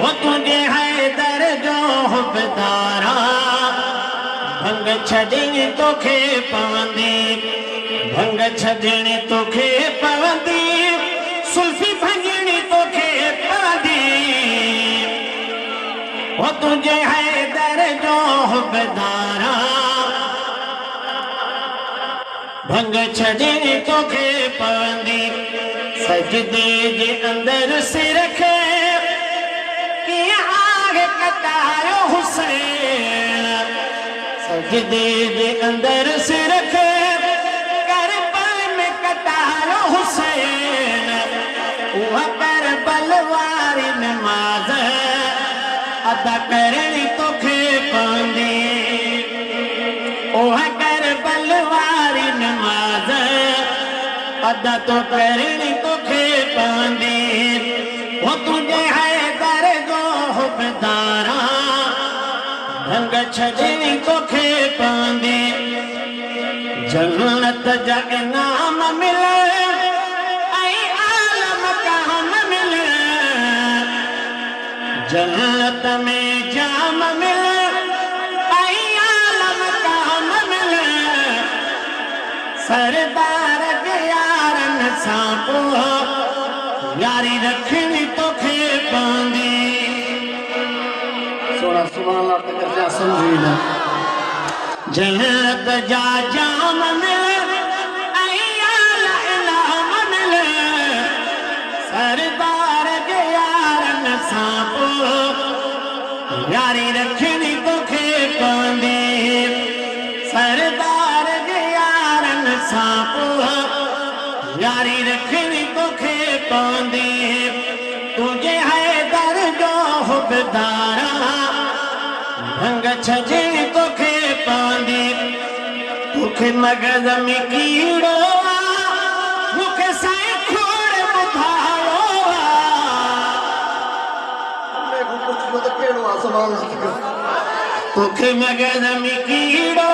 वो तुझे हैदर जो हुबदारा भंग छॾणी तोखे पवंदी भंग छॾणी तोखे पवंदी सुल्फी भंगणी तोखे पवंदी वो तुझे हैदर जो हुबदारा भंग छॾणी तोखे पवंदी सजदे जे अंदर सिर खे कीअं आग कटायो हुसैन सजदे जे अंदर सिर खे करबल में कटायो हुसैन उहा करबल वारी नमाज़ अदा करणी तोखे पवंदी उहा करबल वारी नमाज़ अदा तो करणी तोखे पवंदी वो तुझे हैदर जो हुबदारा भंग छॾणी तोखे पवंदी जन्नत जा इनाम मिले ऐं आलम काम मिले जन्नत में जाम मिले ऐं आलम काम मिले सरदार के यारन सां पोइ यारी रखणी तोखे पवंदी सोना सुभान अल्लाह तक जा समझी ना जन्नत जा जाम मिले ऐं आला इनाम मिले सरदार के यारन सां पोइ यारी रखणी तोखे पवंदी सरदार के यारन सां पोइ यारी रखणी तोखे पवंदी तुझे हैदर जो हुबदारा भंग छॾणी तोखे पवंदी तोखे मगज़ में कीड़ो मूंखे साईं खोड़ ॿुधायो देखो कुछ जो तो केड़ो आ सुभान अल्लाह तोखे मगज़ में कीड़ो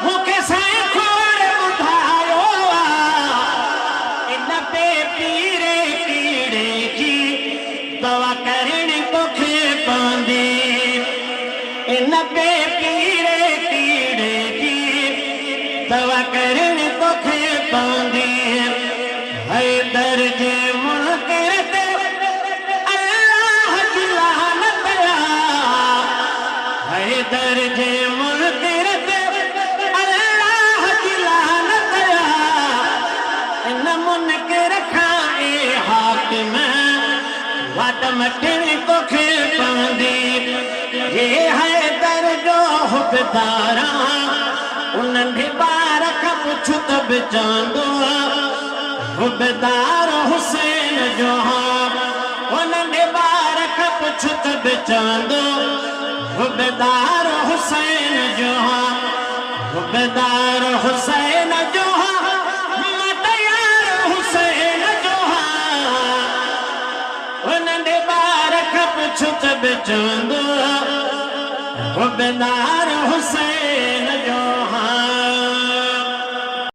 मूंखे साईं खोड़ ॿुधायो इन पे पीरे कीड़े जी दवा करणी तोखे पवंदी इन पे पीरे कीड़े जी दवा करणी तोखे पवंदी हैदर जे मुनकिर ते अल्लाह जी लानत हैदर जे मुनकिर ते अल्लाह जी लानत इन मुनकिर खां ए हाकिम वाट मटणी तोखे पवंदी ये हैदर जो हुबदारा उन्हनि ॿार खां पुछ त बि चवंदो हुबदार हुसैन जो उन्हनि ॿार खां पुछ त बि चवंदो हुबदार हुसैन जो हुबदार हुसैन जो मटयार हुसैन जो उन्हनि ॿार खां पुछ त बि चवंदो हुबदार हुसैन